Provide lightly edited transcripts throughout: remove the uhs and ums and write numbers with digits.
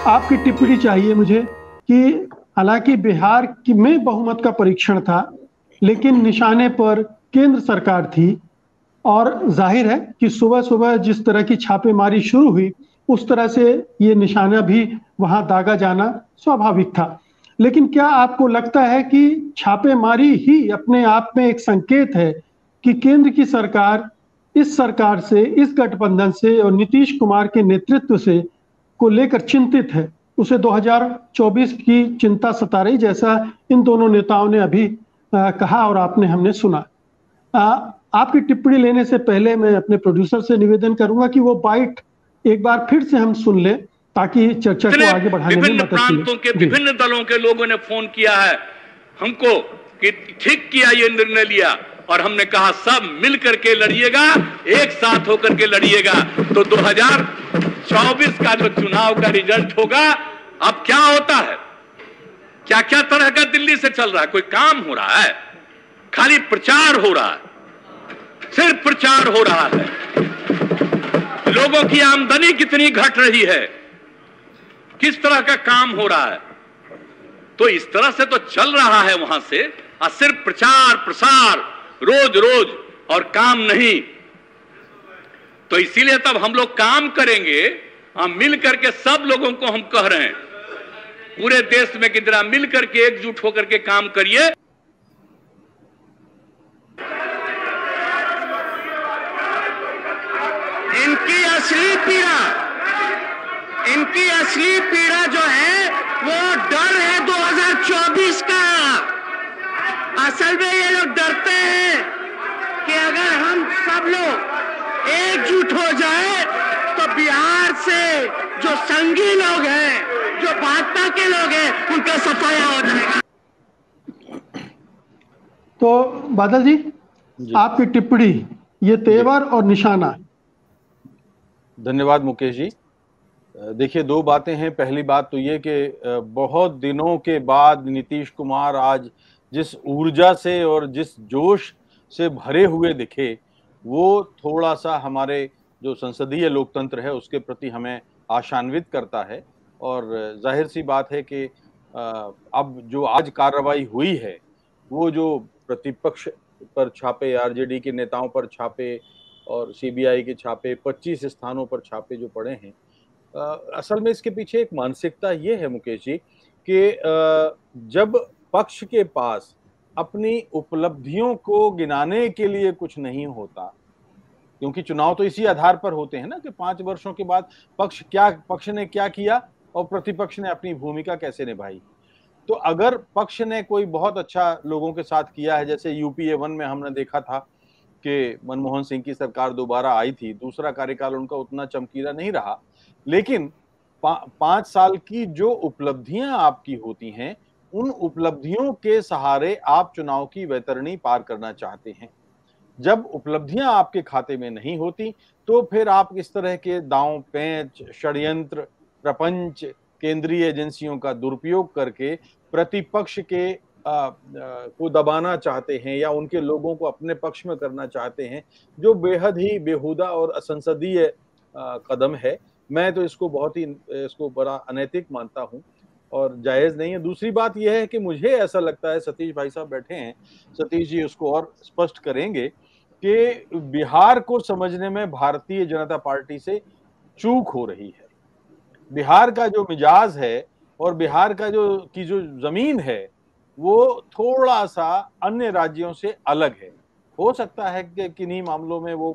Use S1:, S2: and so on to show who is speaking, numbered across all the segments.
S1: आपकी टिप्पणी चाहिए मुझे कि हालांकि बिहार में बहुमत का परीक्षण था, लेकिन निशाने पर केंद्र सरकार थी और जाहिर है कि सुबह सुबह जिस तरह की छापेमारी शुरू हुई, उस तरह से ये निशाना भी वहां दागा जाना स्वाभाविक था। लेकिन क्या आपको लगता है कि छापेमारी ही अपने आप में एक संकेत है कि केंद्र की सरकार इस सरकार से, इस गठबंधन से और नीतीश कुमार के नेतृत्व से को लेकर चिंतित है? उसे 2024 की चिंता सता रही, जैसा इन दोनों नेताओं ने अभी कहा और आपने हमने सुना। आपकी टिप्पणी लेने से पहले मैं अपने प्रोड्यूसर से निवेदन करूंगा कि वो बाइट एक बार फिर से हम सुन लें ताकि चर्चा को आगे बढ़ाने में
S2: विभिन्न प्रांतों के विभिन्न दलों के लोगों ने फोन किया है हमको कि ठीक किया, ये निर्णय लिया, और हमने कहा सब मिल करके लड़िएगा, एक साथ होकर के लड़िएगा, तो 2024 का जो चुनाव का रिजल्ट होगा। अब क्या होता है, क्या क्या तरह का दिल्ली से चल रहा है, कोई काम हो रहा है? खाली प्रचार हो रहा है, सिर्फ प्रचार हो रहा है। लोगों की आमदनी कितनी घट रही है, किस तरह का काम हो रहा है, तो इस तरह से तो चल रहा है वहां से, और सिर्फ प्रचार प्रसार रोज रोज और काम नहीं। तो इसीलिए तब हम लोग काम करेंगे, हम मिल करके सब लोगों को हम कह रहे हैं पूरे देश में कि जरा मिल करके एकजुट होकर के काम करिए।
S3: इनकी असली पीड़ा जो है वो डर है 2024 का। असल में ये लोग डरते हैं कि अगर हम सब लोग एकजुट हो जाए तो बिहार से जो संगी लोग हैं, जो भाजपा के लोग हैं, उनका सफाया हो जाएगा।
S1: तो बादल जी, आपकी टिप्पणी, ये तेवर और निशाना।
S4: धन्यवाद मुकेश जी। देखिए, दो बातें हैं। पहली बात तो ये कि बहुत दिनों के बाद नीतीश कुमार आज जिस ऊर्जा से और जिस जोश से भरे हुए दिखे, वो थोड़ा सा हमारे जो संसदीय लोकतंत्र है उसके प्रति हमें आशान्वित करता है। और जाहिर सी बात है कि अब जो आज कार्रवाई हुई है, वो जो प्रतिपक्ष पर छापे, आरजेडी के नेताओं पर छापे और सीबीआई के छापे, 25 स्थानों पर छापे जो पड़े हैं, असल में इसके पीछे एक मानसिकता ये है मुकेश जी कि जब पक्ष के पास अपनी उपलब्धियों को गिनाने के लिए कुछ नहीं होता, क्योंकि चुनाव तो इसी आधार पर होते हैं ना कि 5 वर्षों के बाद पक्ष ने क्या किया और प्रतिपक्ष ने अपनी भूमिका कैसे निभाई। तो अगर पक्ष ने कोई बहुत अच्छा लोगों के साथ किया है, जैसे यूपीए 1 में हमने देखा था कि मनमोहन सिंह की सरकार दोबारा आई थी, दूसरा कार्यकाल उनका उतना चमकीला नहीं रहा, लेकिन 5 साल की जो उपलब्धियां आपकी होती हैं, उन उपलब्धियों के सहारे आप चुनाव की वैतरणी पार करना चाहते हैं। जब उपलब्धियां आपके खाते में नहीं होती, तो फिर आप इस तरह के दांव पेंच, षड्यंत्र, प्रपंच, केंद्रीय एजेंसियों का दुरुपयोग करके प्रतिपक्ष के को दबाना चाहते हैं या उनके लोगों को अपने पक्ष में करना चाहते हैं, जो बेहद ही बेहुदा और असंसदीय कदम है। मैं तो इसको बड़ा अनैतिक मानता हूं और जायज नहीं है। दूसरी बात यह है कि मुझे ऐसा लगता है, सतीश भाई साहब बैठे हैं, सतीश जी उसको और स्पष्ट करेंगे, कि बिहार को समझने में भारतीय जनता पार्टी से चूक हो रही है। बिहार का जो मिजाज है और बिहार का जो जमीन है, वो थोड़ा सा अन्य राज्यों से अलग है। हो सकता है कि किन्हीं मामलों में वो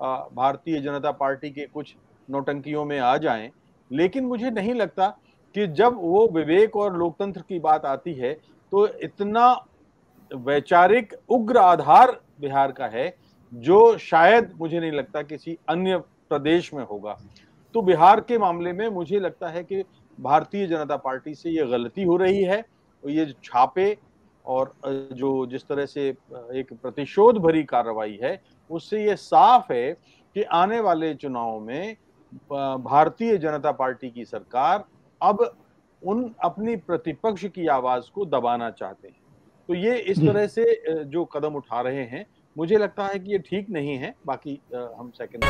S4: भारतीय जनता पार्टी के कुछ नौटंकियों में आ जाएं, लेकिन मुझे नहीं लगता कि जब वो विवेक और लोकतंत्र की बात आती है तो इतना वैचारिक उग्र आधार बिहार का है, जो शायद मुझे नहीं लगता किसी अन्य प्रदेश में होगा। तो बिहार के मामले में मुझे लगता है कि भारतीय जनता पार्टी से ये गलती हो रही है। ये छापे और जो जिस तरह से एक प्रतिशोध भरी कार्रवाई है, उससे ये साफ है कि आने वाले चुनाव में भारतीय जनता पार्टी की सरकार अब अपनी प्रतिपक्ष की आवाज को दबाना चाहते हैं। तो ये इस तरह से जो कदम उठा रहे हैं, मुझे लगता है कि ये ठीक नहीं है। बाकी हम सेकंड